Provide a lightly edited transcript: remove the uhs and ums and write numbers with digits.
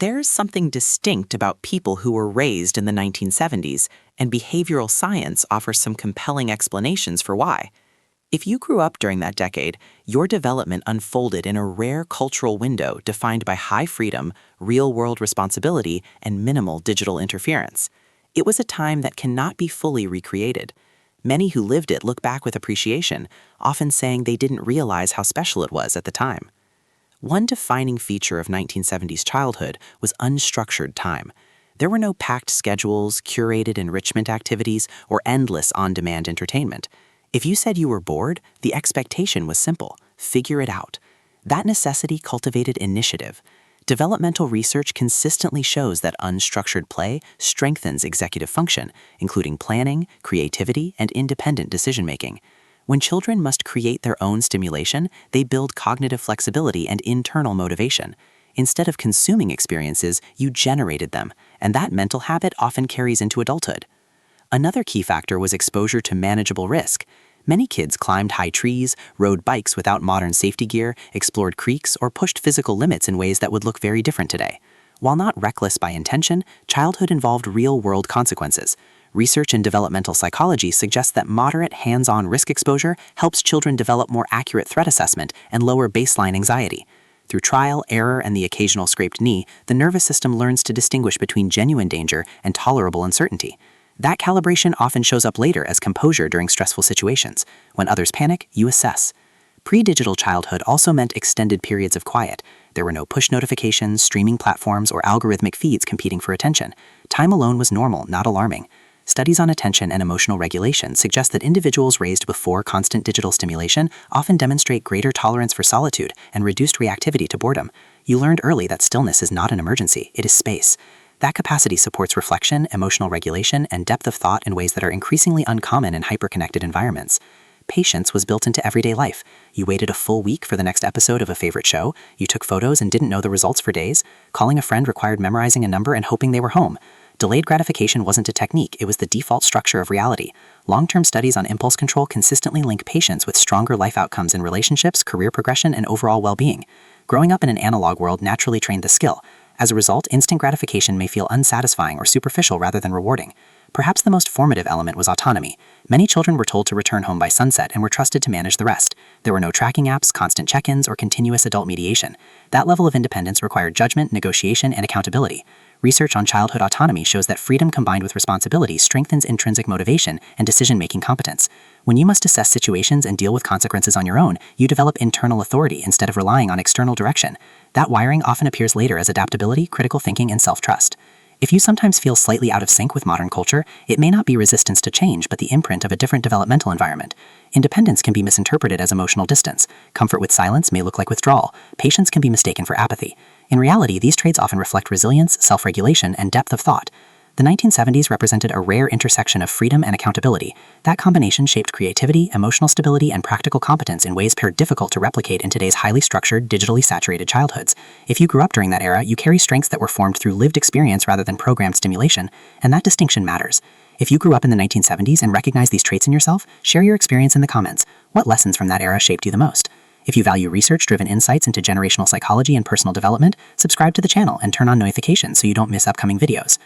There's something distinct about people who were raised in the 1970s, and behavioral science offers some compelling explanations for why. If you grew up during that decade, your development unfolded in a rare cultural window defined by high freedom, real-world responsibility, and minimal digital interference. It was a time that cannot be fully recreated. Many who lived it look back with appreciation, often saying they didn't realize how special it was at the time. One defining feature of 1970s childhood was unstructured time. There were no packed schedules, curated enrichment activities, or endless on-demand entertainment. If you said you were bored, the expectation was simple: figure it out. That necessity cultivated initiative. Developmental research consistently shows that unstructured play strengthens executive function, including planning, creativity, and independent decision-making. When children must create their own stimulation, they build cognitive flexibility and internal motivation. Instead of consuming experiences, you generated them, and that mental habit often carries into adulthood. Another key factor was exposure to manageable risk. Many kids climbed high trees, rode bikes without modern safety gear, explored creeks, or pushed physical limits in ways that would look very different today. While not reckless by intention, childhood involved real-world consequences. Research in developmental psychology suggests that moderate hands-on risk exposure helps children develop more accurate threat assessment and lower baseline anxiety. Through trial, error, and the occasional scraped knee, the nervous system learns to distinguish between genuine danger and tolerable uncertainty. That calibration often shows up later as composure during stressful situations. When others panic, you assess. Pre-digital childhood also meant extended periods of quiet. There were no push notifications, streaming platforms, or algorithmic feeds competing for attention. Time alone was normal, not alarming. Studies on attention and emotional regulation suggest that individuals raised before constant digital stimulation often demonstrate greater tolerance for solitude and reduced reactivity to boredom. You learned early that stillness is not an emergency, it is space. That capacity supports reflection, emotional regulation, and depth of thought in ways that are increasingly uncommon in hyper-connected environments. Patience was built into everyday life. You waited a full week for the next episode of a favorite show. You took photos and didn't know the results for days. Calling a friend required memorizing a number and hoping they were home. Delayed gratification wasn't a technique, it was the default structure of reality. Long-term studies on impulse control consistently link patience with stronger life outcomes in relationships, career progression, and overall well-being. Growing up in an analog world naturally trained the skill. As a result, instant gratification may feel unsatisfying or superficial rather than rewarding. Perhaps the most formative element was autonomy. Many children were told to return home by sunset and were trusted to manage the rest. There were no tracking apps, constant check-ins, or continuous adult mediation. That level of independence required judgment, negotiation, and accountability. Research on childhood autonomy shows that freedom combined with responsibility strengthens intrinsic motivation and decision-making competence. When you must assess situations and deal with consequences on your own, you develop internal authority instead of relying on external direction. That wiring often appears later as adaptability, critical thinking, and self-trust. If you sometimes feel slightly out of sync with modern culture, it may not be resistance to change, but the imprint of a different developmental environment. Independence can be misinterpreted as emotional distance. Comfort with silence may look like withdrawal. Patience can be mistaken for apathy. In reality, these traits often reflect resilience, self-regulation, and depth of thought. The 1970s represented a rare intersection of freedom and accountability. That combination shaped creativity, emotional stability, and practical competence in ways paired difficult to replicate in today's highly structured, digitally saturated childhoods. If you grew up during that era, you carry strengths that were formed through lived experience rather than programmed stimulation, and that distinction matters. If you grew up in the 1970s and recognize these traits in yourself, share your experience in the comments. What lessons from that era shaped you the most? If you value research-driven insights into generational psychology and personal development, subscribe to the channel and turn on notifications so you don't miss upcoming videos.